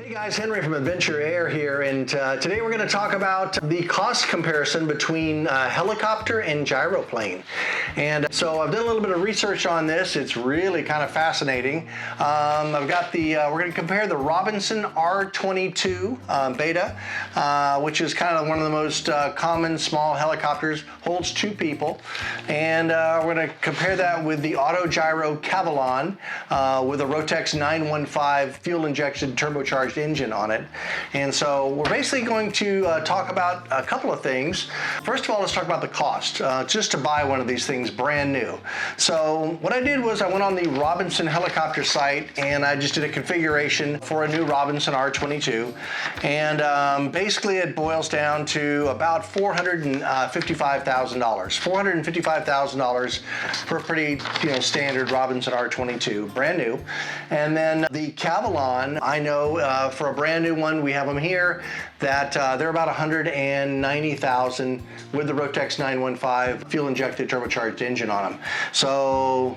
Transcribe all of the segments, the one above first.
Hey guys, Henry from Adventure Air here, and today we're going to talk about the cost comparison between helicopter and gyroplane. And so I've done a little bit of research on this. It's really kind of fascinating. I've got we're going to compare the Robinson R22 Beta, which is kind of one of the most common small helicopters, holds 2 people. And we're going to compare that with the AutoGyro Cavalon with a Rotex 915 fuel-injected turbocharged engine on it. And so we're basically going to talk about a couple of things. First of all, let's talk about the cost, just to buy one of these things brand new. So what I did was I went on the Robinson helicopter site and I just did a configuration for a new Robinson R22. And basically it boils down to about $455,000. $455,000 for a pretty standard Robinson R22, brand new. And then the Cavalon, I know for a brand new one, we have them here, that they're about $190,000 with the Rotex 915 fuel-injected turbocharged engine on them. So,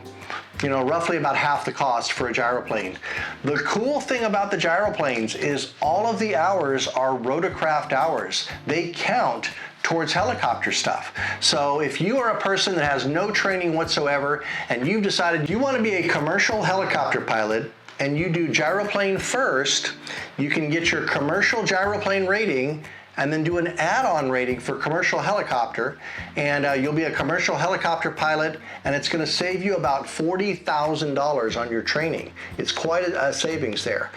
roughly about half the cost for a gyroplane. The cool thing about the gyroplanes is all of the hours are rotorcraft hours. They count towards helicopter stuff. So if you are a person that has no training whatsoever and you've decided you want to be a commercial helicopter pilot and you do gyroplane first, you can get your commercial gyroplane rating and then do an add-on rating for commercial helicopter, and you'll be a commercial helicopter pilot, and it's going to save you about $40,000 on your training. It's quite a savings there.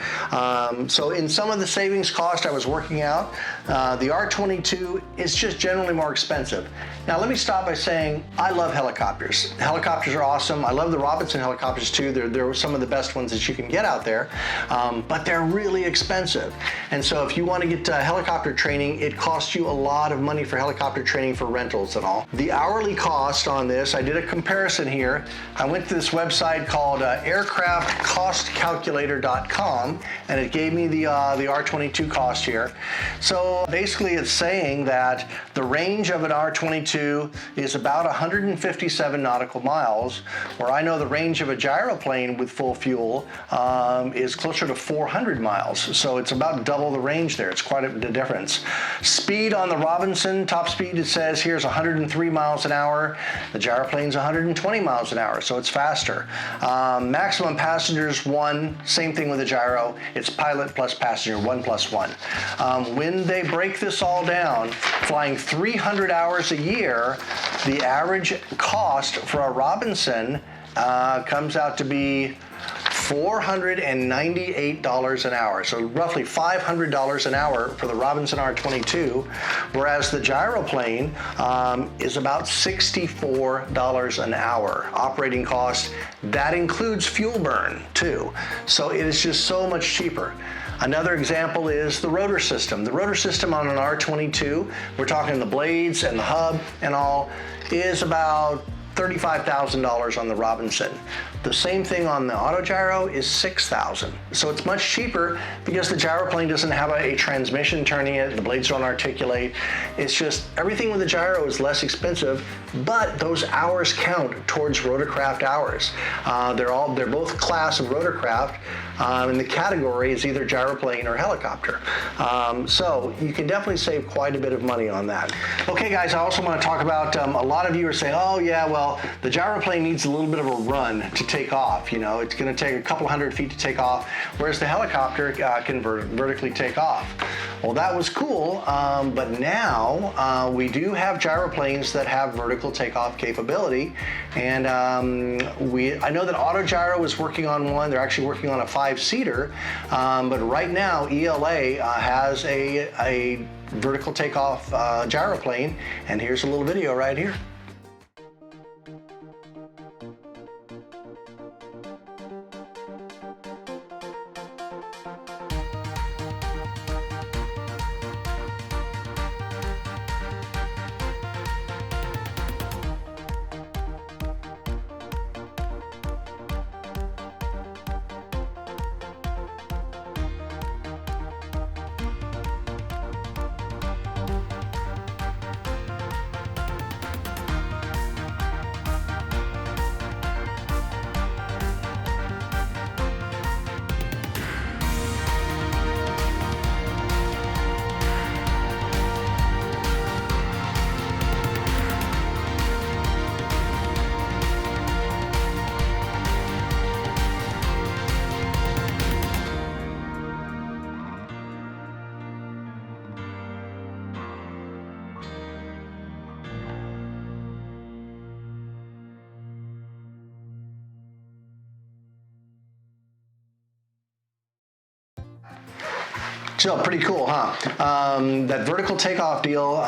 So in some of the savings cost I was working out, the R22 is just generally more expensive. Now let me stop by saying I love helicopters. Helicopters are awesome. I love the Robinson helicopters too. They're some of the best ones that you can get out there, but they're really expensive. And so if you want to get helicopter training, it costs you a lot of money for helicopter training for rentals and all. The hourly cost on this, I did a comparison here. I went to this website called aircraftcostcalculator.com, and it gave me the R22 cost here. So basically it's saying that the range of an R22 is about 157 nautical miles, where I know the range of a gyroplane with full fuel is closer to 400 miles. So it's about double the range there. It's quite a difference. Speed on the Robinson, top speed, it says here's 103 miles an hour. The gyroplane's 120 miles an hour, so it's faster. Maximum passengers, 1. Same thing with the gyro. It's pilot plus passenger, 1 plus 1. When they break this all down, flying 300 hours a year, the average cost for a Robinson comes out to be $498 an hour, so roughly $500 an hour for the Robinson R22, whereas the gyroplane is about $64 an hour operating cost. That includes fuel burn too, so it is just so much cheaper. Another example is the rotor system. The rotor system on an R22, we're talking the blades and the hub and all, is about $35,000 on the Robinson. The same thing on the AutoGyro is $6,000. So it's much cheaper because the gyroplane doesn't have a transmission turning it, the blades don't articulate. It's just everything with the gyro is less expensive, but those hours count towards rotorcraft hours. They're both class of rotorcraft, and the category is either gyroplane or helicopter. So you can definitely save quite a bit of money on that. Okay guys, I also want to talk about, a lot of you are saying, oh yeah, well, the gyroplane needs a little bit of a run to take off. It's going to take a couple hundred feet to take off, whereas the helicopter can vertically take off. Well, that was cool, but now we do have gyroplanes that have vertical takeoff capability, and I know that AutoGyro is working on one. They're actually working on a 5-seater, but right now ELA has a vertical takeoff gyroplane, and here's a little video right here. So pretty cool, huh? That vertical takeoff deal,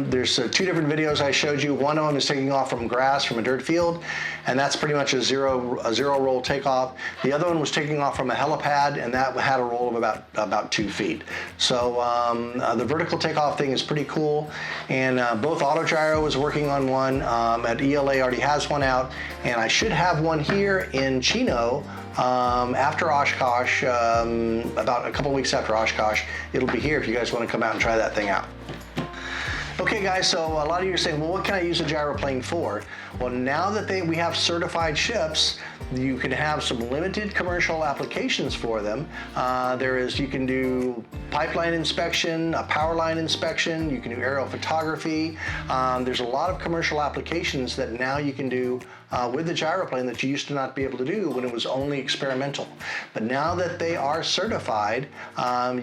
there's 2 different videos I showed you. One of them is taking off from grass, from a dirt field, and that's pretty much a zero roll takeoff. The other one was taking off from a helipad, and that had a roll of about 2 feet. So the vertical takeoff thing is pretty cool, and both AutoGyro is working on one. At ELA already has one out, and I should have one here in Chino after Oshkosh, about a couple weeks after Oshkosh. It'll be here if you guys want to come out and try that thing out. Okay guys, so a lot of you are saying, well, what can I use a gyroplane for? Well, now that we have certified ships, you can have some limited commercial applications for them. You can do pipeline inspection, a power line inspection, you can do aerial photography. There's a lot of commercial applications that now you can do with the gyroplane that you used to not be able to do when it was only experimental. But now that they are certified,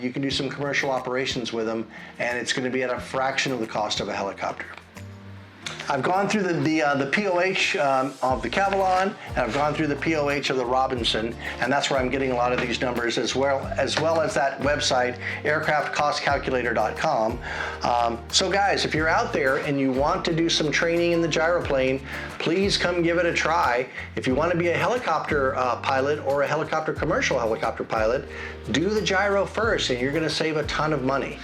you can do some commercial operations with them, and it's going to be at a fraction of the cost of a helicopter. I've gone through the POH of the Cavalon, and I've gone through the POH of the Robinson, and that's where I'm getting a lot of these numbers, as well as that website, aircraftcostcalculator.com. So guys, if you're out there and you want to do some training in the gyroplane, please come give it a try. If you want to be a helicopter pilot or a commercial helicopter pilot, do the gyro first, and you're going to save a ton of money.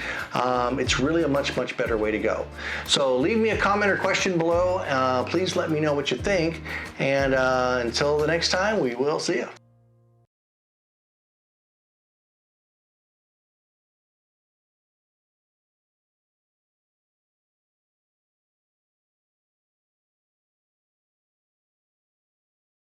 It's really a much better way to go. So leave me a comment or question below. Please let me know what you think, and until the next time, we will see you.